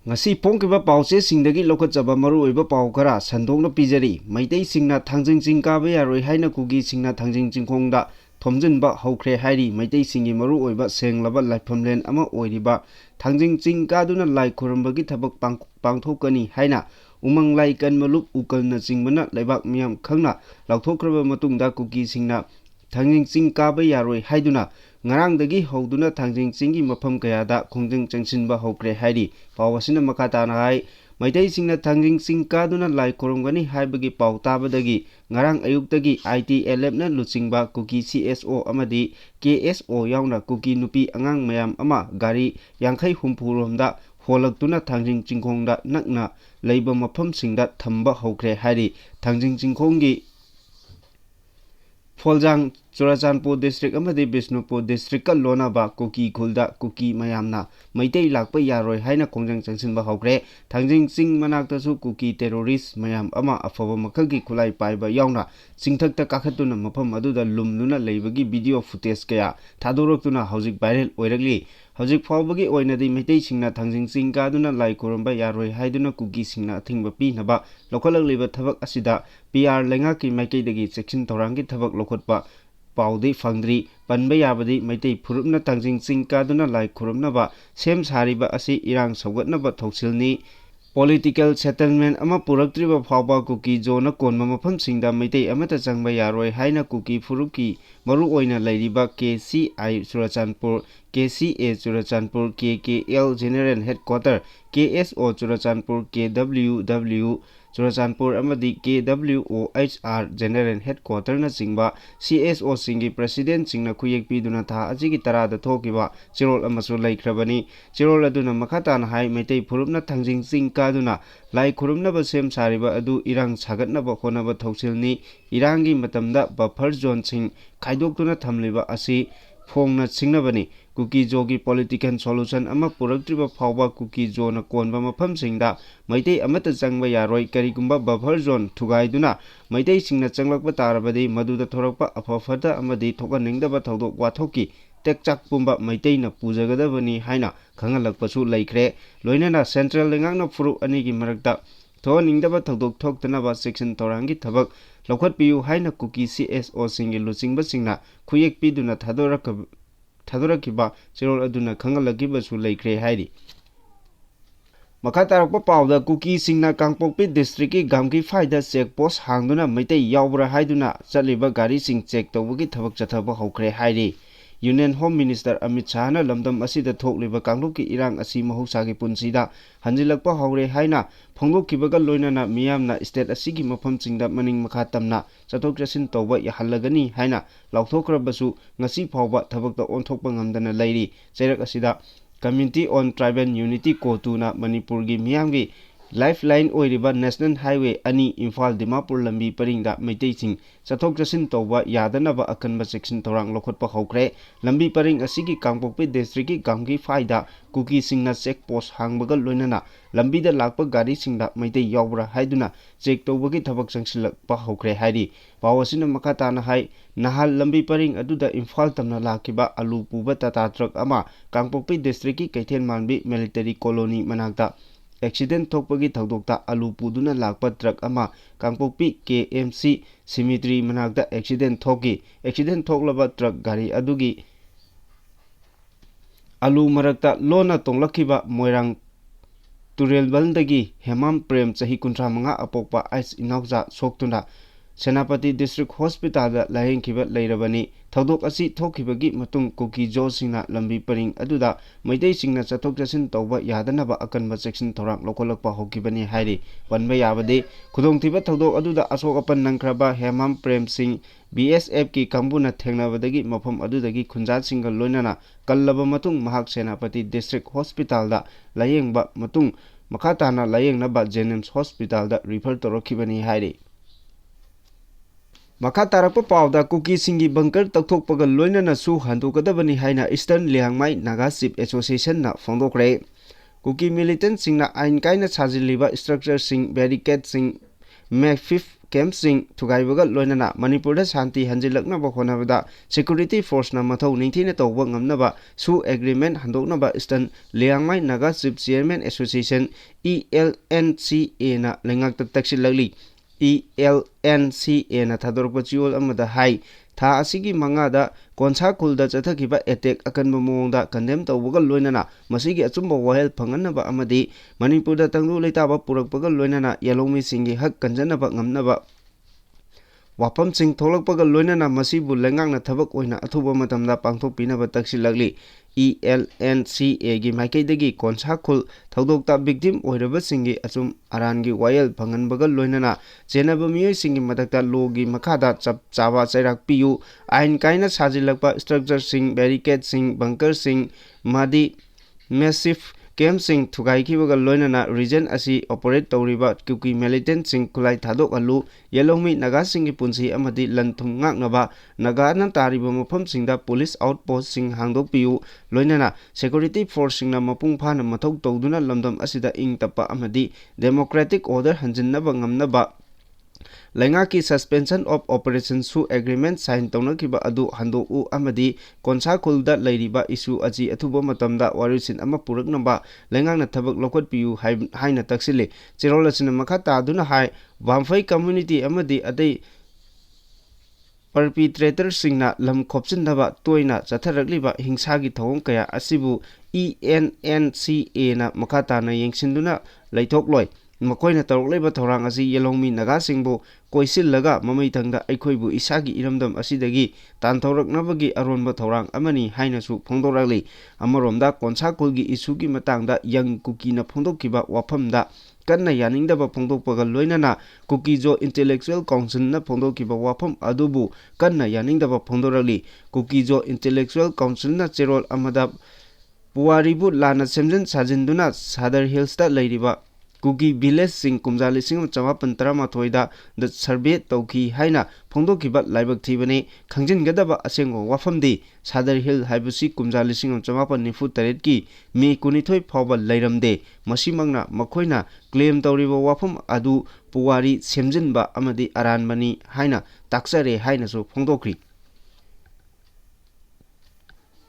ngasi pongkiba pause singdagi lokachaba maru oiba pau khara sandongna pijari Maitai Singna Thangjing Ching kabe yaroi haina Kuki Singna Thangjing Chingkhongda thomjinba haukhre hairi Maitai Singi maru oiba senglaba laifamlen ama oiriba Thangjing Ching kaduna lai khurambagi thabak pangthokani haina umang lai kan malup ukalna chingbana laibak miyam khangna lauthokraba matungda Kuki Singna Thangjing Ching kabe yaroi haiduna ngarangdagi hauduna Thangjing Chingi mafam kayada khongjang changsinba haukhre hairi pawasina makatana hai Maitai Singna Thangjing Ching kaduna lai khoromgani haibagi paw tabadagi ngarang ayuktagi ITLF na luchingba Kuki CSO amadi KSO yauna Kuki nupi angang mayam ama gari yangkhai humpuromda holaktuna Thangjing Chingkhongda nakna leiba mafam singda thamba haukhre hairi Thangjing Chingkhonggi Foljang Churachandpur district amadi Bishnupur district ka lona ba Kuki khulda Kuki mayamna Maitai lakpa yaroi haina khongjang changsinba haukhre Thangjing Ching manaktasu Kuki terrorist mayam ama afaba makalgi khulai paiba yauna chingthakta kakhatuna mafam aduda lumnuna leibagi video footage kaya thadoroktuna hojik viral oiragli hojik phawbagi oinadi Maitai Singna Thangjing Ching kaduna lai khuramba yaroi haiduna Kuki Singna athingba pinaba lokhalakliba thabak asida PR lengaki maikaidagi section thorangi thabak lokhotpa paudi fangdri panba yabadi Maitai phurupna Thangjing Ching kaduna lai khurumnaba sem sariba asi irang saugatnaba thoksilni political settlement ama puraktriba phawba Kuki zona konma mafamsingda Maitai amata changba yaroi haina Kuki phurupki maru oina lairiba KCI Churachandpur KCA Churachandpur KKL General Headquarter KSO Churachandpur KWW Churachandpur amadi KWOHR General Headquarter na chingba CSO singi President Singna khuyekpi duna tha ajigi tarada thokiba chirol amasu laikhrabani chirol aduna makhatana hai Maitai phurupna Thangjing Ching kaduna lai khurumnaba sem sariba adu irang sagatnaba honaba thoksilni irangi matamda buffer zone sing khaidoktuna thamliba asi phongna singnabani Kuki jogi political solution ama puraktriba phawba Kuki zone konba mafamsingda Maitai amata changba yaroi karigumba buffer zone thugaiduna Maitai Singna changlakpa tarabadi maduda thorakpa afafada amadi thokaningdaba thodok wathoki tekchak pumba Maitai na pujagadabani haina khangalakpasu laikhre loinana central lengakna furu anigi marakta thoaningdaba thodok thoktanaba section thorangi thabak lokhatpiu haina Kuki CSO singi luchingba singna khuyekpiduna thadораkiba chirol aduna khangalakibasu laikhre hairi makatarakpa pawda Kuki Singna Kangpokpi district ki gamki faida check post hangduna Maitai yawbra haiduna chaliba gari sing check tawbagi thabak chathaba haukhre hairi Union Home Minister Amit Shah na lamdam asida thokliba kangluki irang asi mahusagi punsida hanjilakpa haure haina phongdokkibaga loinana miyamna state asigi mafamsingda maning makha tamna chathok chasin tawba yahallagani haina lauthokrabasu ngasi phawba thabakta onthokpa ngamdana lairi chairak asida Community on Tribal Unity Kotuna Manipurgi miyamgi Lifeline oiriba National Highway ani Imphal Dimapur lambi paringda Maitai Sing chathok chasin tawba yadanaba akanba section thorang lokhotpa haukhre lambi paring asigi Kangpokpi district ki gamgi faida Kuki Singna check post hangbaga loinana lambida lakpa gari singda Maitai yawbra haiduna check tawbagi thabak changsilakpa haukhre hairi pawasina makatana hai nahal lambi paring aduda Imphal tamna lakiba alu puba tata truck ama Kangpokpi district ki Kaithen Manbi military colony manakta accident thokpagi thodokta alu puduna lakpa truck ama Kangpokpi KMC cemetery manakta accident thoklaba truck gari adugi alu marakta lona tonglakiba moirang turelbaldagi hemam prem chahi 35 apokpa ais inauja soktuna Senapati District Hospital da lahengkiba leirabani thodok asi thokibagi matung Kuki jo singna lambi paring aduda Maitai Singna chathok chasin tawba yadanaba akanba section thorang lokolakpa hokibani hairi panba yabade khudongthiba thodok aduda asok apan nangkraba Hemam Prem Singh BSF ki kambuna thengnabadagi mafam adudagi khunjat singga loinana kallaba matung mahak Senapati District Hospital da layengba matung makhatana layengnaba Jennings Hospital da refer torokibani hairi Makatarakpa pawda Kuki Singi bunker takthokpaga loinana su handokadabani haina Eastern Liangmai Naga Chief Association na phongdokre Kuki Militant Singna ain kaina sajiliba structure sing barricade sing make 5 campsing thugaibaga loinana Manipurda shanti hanjilaknaba honabada security force na mathau ningthina tawba ngamnaba su agreement handoknaba Eastern Liangmai Naga Chief Chairman Association ELNCA na lengakta taksilagli ELNCA na thadorpa chiol amada hai tha asigi mangada konsa khulda chathakiba attack akanba mongda condemn tawbaga loinana masigi achumba wahel phanganaba amadi Manipurda tanglu leitaba purakpaga loinana yalomi singi hak kanjanaba ngamnaba wapam sing tholakpaga loinana masibu lengangna thabak oina athuba matamda pangthokpinaba taksilagli ELNCA gi maikaidagi konsa khul thodokta victim oiraba singi achum arangi wayel phanganbaga loinana chenaba miyoi singi madakta logi makhada chap chawa chairak piyu ain kaina sajilakpa structure sing barricade sing bunker sing madi massive camp sing thugaikibaga loinana region asi operate tawriba Kuki Militant Singna Khulai thadok alu Yalomi Naga singi punsi amadi lanthum ngaknaba Naga na tariba mafam singda police outpost sing hangdok piyu loinana security force singna mapung phana mathau tawduna lamdam asida ing tapa amadi democratic order hanjinnaba ngamnaba Lengaki suspension of operation su agreement sign tawnakiba adu handoku amadi konsa khulda leiriba issue aji athuba matamda warisin ama puraknaba lengangna thabak lokot piyu haina taksile cherolasina makha taduna hai Bamfai community amadi adai perpetrator singna lam khopchinaba toina chatharakliba hingsagi thawong kaya asibu ENNCA na makha tana yengsinduna leithokloi makoina tawrokleiba thorang asi Yalomi Naga singbu koisillaga mamaithangda aikhoibu isagi iramdam asidagi tanthauraknabagi aronba thorang amani hainasu phongdorakli amaromda konsa khulgi isugi matangda yang Kuki na phongdokkiba wafamda kanna yaningdaba phongdokpaga loinana Kuki Jo Intellectual Council na phongdokkiba wafam adubu kanna yaningdaba phongdorakli Kuki Jo Intellectual Council na cherol amada puwaribu lana semjan sajinduna Sadar Hills ta leiriba Kuki village sing kumjali sing chamapan taramathoida the survey tauki haina phongdokiba laibak thibani khangjingadaba asengo wafamdi Sadar Hill haibusi kumjali sing chamapan nifu taret ki me kunithoi phawba leiramde masimangna makhoina claim tawriba wafam adu puwari semjinba amadi aranbani haina taksare haina so phongdokri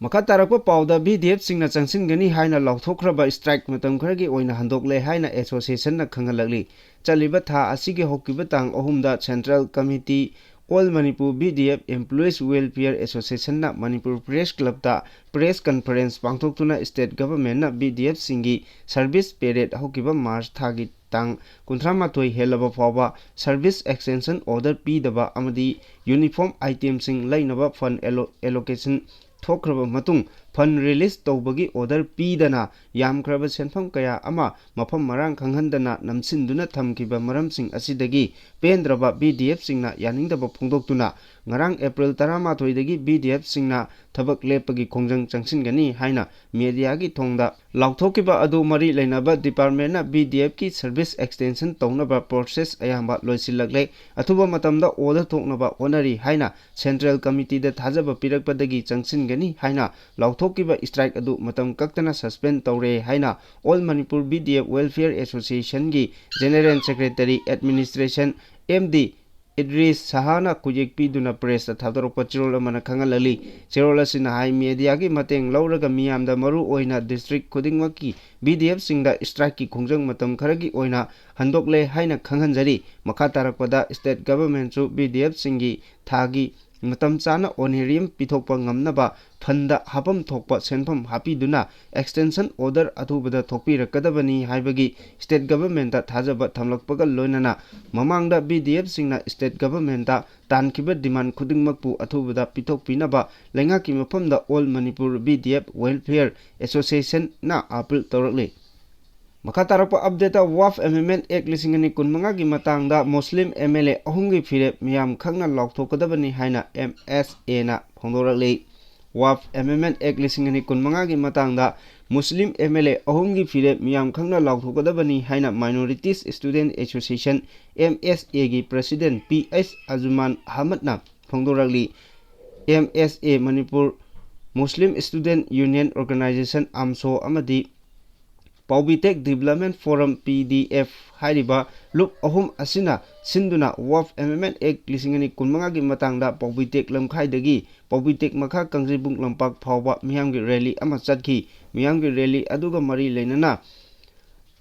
Makha tarakpa pauda BDF singna changsingani haina lauthokraba strike matam khargi oina handokle haina association na khangalagli chaliba tha asige hokiba tang ohumda Central Committee All Manipur BDF Employees Welfare Association na Manipur Press Club ta press conference pangthoktuna state government na BDF singi service period hokiba March thagi tang kunthramatoi helaba fawba service extension order pidaba amadi uniform item sing lainaba fund allocation thokraba matung fund release tawbagi order pidana yamkraba senpham kaya ama mafam marang khanghandana namsinduna thamkiba maramsing asidagi pendraba BDF singna yaningdaba phongdoktuna ngarang April 13 dagi BDF singna thabak lepagi khongjang changsingani haina media gi thongda lauthokiba adu mari leinaba department na BDF ki service extension tawnaba process ayamba loisilagle athuba matamda order thoknaba honari haina Central Committee da thajaba pirakpadagi changsingani haina lauthokiba strike adu matam kaktana suspend tawre haina All Manipur BDF Welfare Association gi General Secretary Administration MD Idris Sahana kujek piduna press thadorokpa chirol amana khangalali chirol asina hai media gi mateng lauraga miyamda maru oina district khudingmaki BDF singda strike ki khongjang matam kharagi oina handokle haina khanghanjari makha tarakpada state government chu BDF singi thagi matam chana onerium pithokpa ngamnaba fanda hapam thokpa senpham hapiduna extension order athubada thokpirakadabani haibagi state government ta thajaba thamlakpaga loinana mamangda BDF singna state government ta tankiba demand khudingmakpu athubada pithokpinaba lengaki mafamda All Manipur BDF Welfare Association na appeal tawrakle Makha tarakpa update WAF Amendment Act 2015 gi matangda Muslim MLA ahumgi firep miyam khangna lauthokadabani haina MSA na phongdorakle WAF Amendment Act 2015 gi matangda Muslim MLA ahumgi firep miyam khangna lauthokadabani haina Minorities Student Association MSA gi President PS Ajuman Ahmad na phongdorakli MSA Manipur Muslim Student Union Organization AMSO amadi Paubitek Development Forum PDF hairiba lup ahum asina sinduna Wharf Amendment Act lisingani kunmangagi matangda Paubitek lamkhaidagi Paubitek makha Kangribung lampak phawba miyamgi rally ama chatki miyamgi rally aduga mari leinana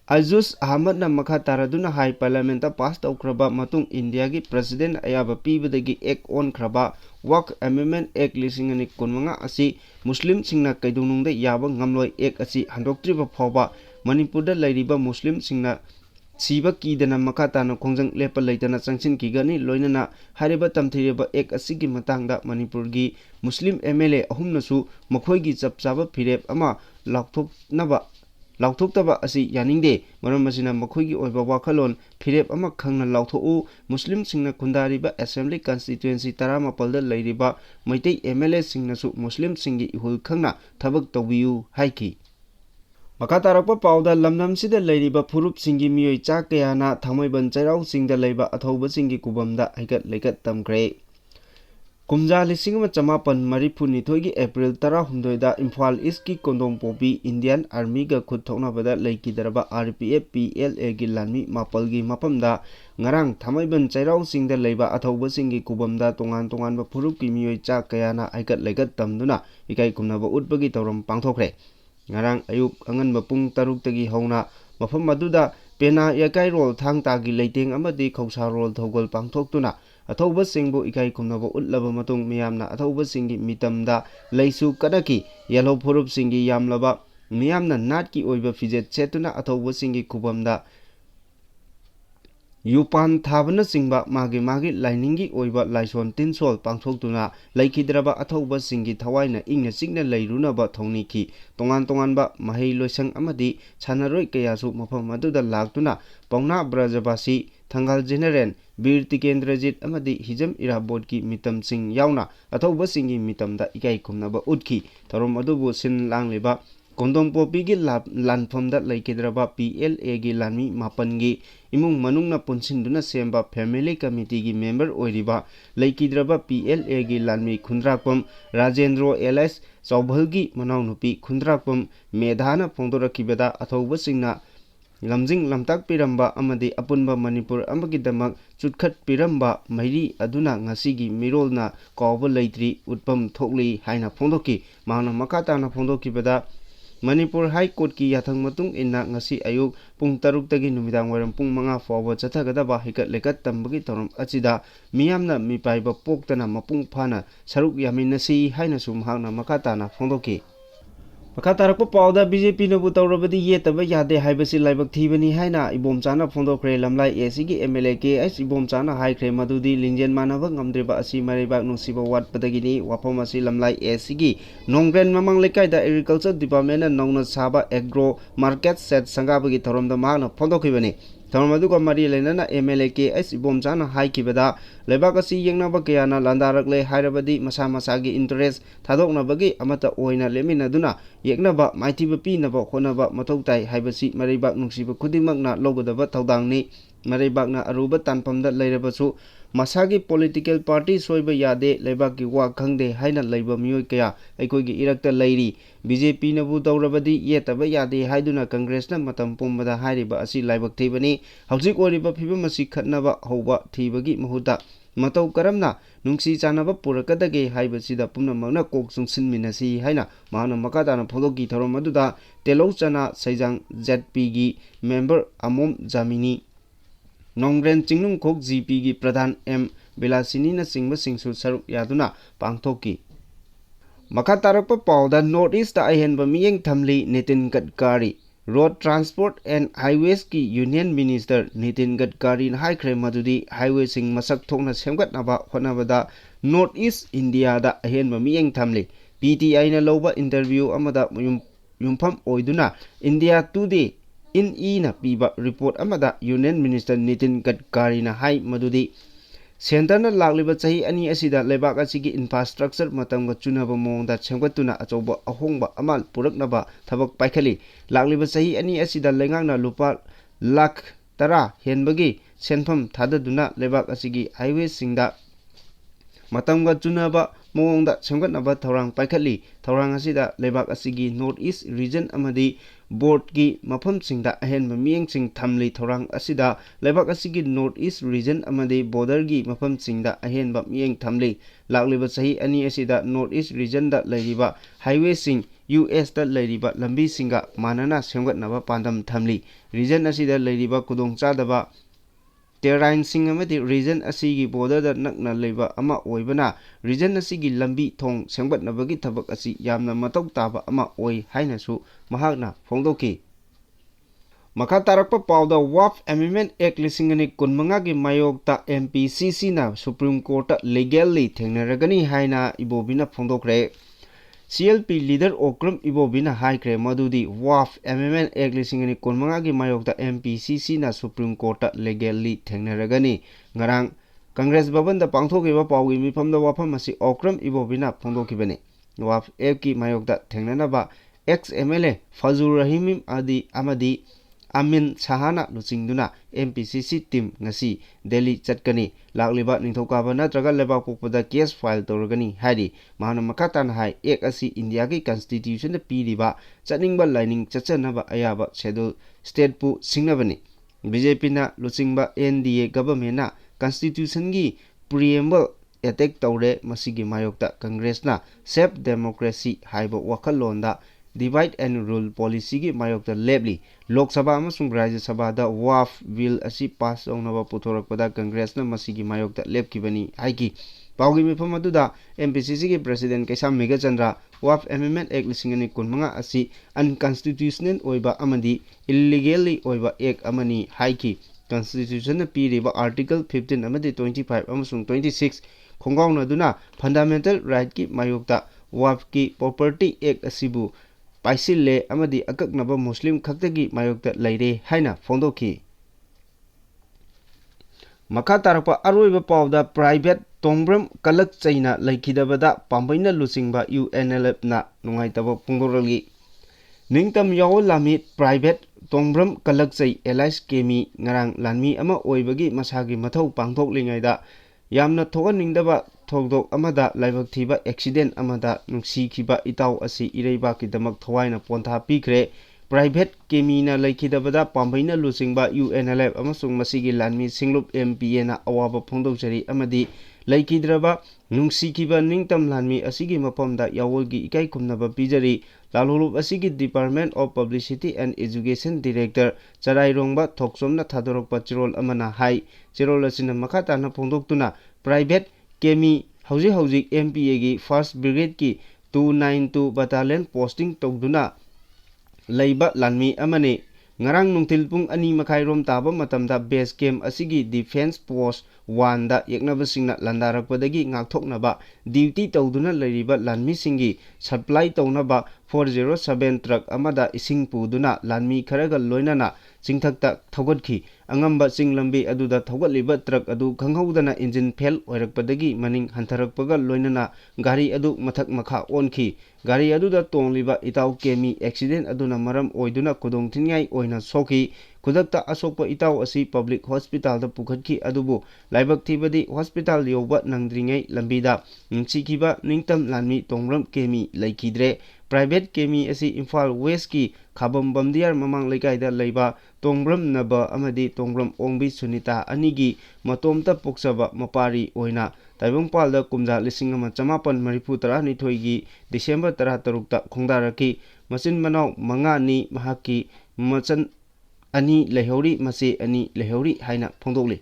Azus Ahmad na makha taraduna hai parliament pass taukraba matung India gi president ayaba pibadagi act on kraba Work Amendment Act lisingani kunmanga asi Muslim singna kaidunungda yaba ngamloi act asi handoktriba phawba Manipurda lairiba Muslim singna siba kidana makha tana khongjang lepa leitana changsin kigani loinana hariba tamthireba act asigi matangda Manipurgi Muslim MLA ahumnasu makhoigi chapchaba phirep ama Lauthoktaba asi yaningde maram asina makhoigi oiba wakhalon phirep ama khangna lauthou Muslim singna khundariba assembly constituency 13 da leiriba maitei MLA singnasu Muslim singi ihul khangna thabak tawbiu haiki Makatarakpa pauda lamnam sida leiriba phurup singi miyoi cha kayana thamaiban chairau singda leiba athauba singi kubamda haikat leikat tamkre Kumja lisingama chamapan maripuni thoigi April 18 da Imphal East ki kondong popi Indian Army ga khut thoknabada leikidaraba RPF PLA gi lanmi mapalgi mapamda ngarang thamaiban chairau singda leiba athauba singi kubamda tongan ba phurup ki miyoi cha kayana haikat leikat tamduna ikai kumnaba utbagi tawram pangthokre ngarang ayuk anganba pung 6 tagi hauna mafam maduda pena yakai rol thang tagi leiteng amadi khausa rol thogol pangthoktuna Athauba singbu ikai kumnaba utlaba matung miyamna athauba singi mitamda leisu kadaki yellow phurup singi yamlaba miyamna natki oiba fijet chetuna athauba singi kubamda Yupan thabana singba magi liningi oiba laison tinsol pangthoktuna laikhidraba athauba singi thawaina ingna signa leirunaba thongniki tongan ba mahei loisang amadi chanaroi kayasu mafam aduda laktuna pauna brajabasi Thangal General Bir Tikendrajit amadi hijam irabot ki mitam sing yauna athauba singi mitamda ikai kumnaba utki tharom adubu sin langleba kondom popi gi lanfamda laikidraba PLA gi lanmi mapangi imung manungna punsinduna semba family committee gi member oiriba laikidraba PLA gi lanmi khundrakpam Rajendro LS Chaubhalgi manaunupi khundrakpam medhana phongdorakibada athauba singna Lamjing lamtak piramba amadi apunba Manipur amagi damak chutkhat piramba mairi aduna ngasigi mirolna kawba leitri utpam thokli haina phongdoki mahna makatana phongdoki bada Manipur High Court ki yathang matung inna ngasi ayuk pung 6 tagi numidang waram pung 5 fawba chathagadaba hikat lekat tambagi torom achida miyamna mipaiba poktana mapung phana saruk yaminasi haina sumhangna makatana phongdoki Makatarakpa pauda BJP nabu tawrabadi yetaba yade haibasi laibak thibani haina ibomchana phondokre lamlai ACG MLA KS ibomchana haikre madudi lingjen manaba ngamdreba asi mareibak nungsiba watpadagini wapam asi lamlai ACG nongren mamang lekaida agriculture department na nongna saba agro market set sangabagi tharomda mahna phondokibani Thamadu ka mari leinana MLA KS ibomchana haikibada lebak asi yengnaba kayana landarakle hairabadi masa masagi interest thadoknabagi amata oina leminaduna yeknaba maithiba pinaba khonaba mathautai haibasi mareibak nungsiba khudimakna logodaba thaudangni mareibakna aruba tanpamda leirabasu masagi political party soiba yade lebak ki wa khangde haina leiba miyoi kaya aikoigi irakta leiri BJP nabu tawrabadi yetaba yade haiduna Congress na matam pumbada hairiba asi laibak thibani haujik oriba phibamasi khatnaba hauba thibagi mahuta matau karamna nungsi chanaba purakadage haibasida pumnamakna kok sungsinminasi haina mahana makadana phologi thorom aduda telou chana saijang ZP gi member amom jamini Nongren Chingnung Khok GP gi Pradhan M Belasini na singba singsu saruk yaduna pangthoki Makatarakpa pauda North East da ahenba miyeng thamli Nitin Gadkari Road Transport and Highways ki Union Minister Nitin Gadkari na haikre madudi highway sing masak thokna semgatnaba hotnabada North East India da ahenba miyeng thamli PTI na loba interview amada yumpham oiduna India Today in na piba report amada Union Minister Nitin Gadkari na hai madudi Center na lagliba chahi ani asida lebak asigi infrastructure matamga chunaba mongda semgatuna achoba ahongba amal puraknaba thabak paikhali lagliba chahi ani asida lengangna lupa lakh 10 henbagi senpham thadaduna lebak asigi highway singda matamga chunaba mongda semgatnaba thorang paikhali thorang asida lebak asigi North East region amadi board ki mafam singda ahen mieng sing thamli thorang asida lebak asigi north east region amadi border gi mafam singda ahen mieng thamli lakliba sahi ani asida north east region da leiriba highway sing US da leiriba lambi singa manana semgatnaba pandam thamli region asida leiriba kudong chadaba terrain sing amadi region asigi border da nakna leiba ama oibana region asigi lambi thong semgatnabagi thabak asi yamna matau taba ama oi hainasu mahakna phongdoki makha tarakpa pauda WAF Amendment Act lisingani kunmanga gi mayokta MPCC na Supreme Court legally thengnaragani haina ibobina phongdokre CLP leader Okram ibobina haikre madudi WAF Amendment Act lisingani kunmanga gi mayokta MPCC na Supreme Court legally thengnaragani ngarang Congress Bhavan da pangthokiba pawgi mifamda wafam asi Okram ibobina phongdokibani WAF Act ki mayokta thengnanaba ex MLA Fazur Rahim Amadi Amin Sahana Lucingduna MPCC team ngasi Delhi chatkani lakliba ningthokaba natraga lebak pokpada case file torgani hari mahana makatan hai ek asi India ki constitution da piriba chatningba lining chachanaba ayaba schedule state pu singnabani BJP na lucingba NDA government na constitution gi preamble attack tawre masigi mayokta Congress na safe democracy haiba wakalonda divide and rule policy gi mayokta lebli Lok Sabha amasung Rajya Sabha da WAF bill asi pass onaba puthorakpada Congress na masigi mayokta lepkibani haiki pawgi mifam aduda MPCC gi president Kaisam Megachandra WAF Amendment Act lisingani kunmanga asi unconstitutional oiba amadi illegally oiba act amani haiki constitution na piriba article 15 amadi 25 amasung 26 khongauna duna fundamental right ki mayokta WAF ki property act asibu paisille amadi akaknaba muslim khaktagi mayokta leire haina phongdoki makha tarakpa aroiba pawda private tongbram kalak chaina laikhidabada pambaina lucingba UNLF na nungaitaba phongdorali ningtam yaw lami private tongbram kalak chai LIS kemi ngarang lanmi ama oibagi masagi mathau pangthok lingaida yamna thoganingdaba thogdok amada laibak thiba accident amada nungsikhiba itaw asi ireiba kidamak thawaina pontha pikre private kemina laikhidabada pambaina lucingba UNLF amasung masigi lanmi singlup MPA na awaba phongdokjari amadi laikhidraba nungsikhiba ningtam lanmi asigi mapamda yawolgi ikai kumnaba pijari lalulup asigi Department of Publicity and Education Director Charairongba thokchomna thadorokpa chirol amana hai chirol asina makhata na phongdoktuna private kemi hauji MPA gi first brigade ki 292 battalion posting togduna leiba lanmi amane ngarang nungtil pung ani makhairom taba matamda base camp asigi defense post 1 da yeknabasingna landarakpadagi ngakthoknaba duty tawduna leiriba lanmi singi supply tawnaba 407 truck amada ising puduna lanmi kharaga loinana chingthakta thogatkhi angamba chinglambi aduda thogatliba truck adu khanghaudana engine fail oirakpadagi maning hantharakpaga loinana gari adu mathak makha onkhi gari aduda tongliba itaw kemi accident aduna maram oiduna kudong thingai oina sokhi kudakta asokpa itaw asi public hospital da pukhatki adubu laibak thibadi hospital yoba nangdringai lambida ningchikiba ningtam lanmi tongram kemi laikidre private kemi asi Imphal West ki Khabam Bamdiar mamang leikaida leiba tongbram naba amadi tongbram ongbi Sunita anigi matomta poksaba mapari oina taibongpalda kumja 1932 gi December 13 ta khongdaraki machin manau manga ni mahaki machan ani lehori mase ani lehori haina phongdokli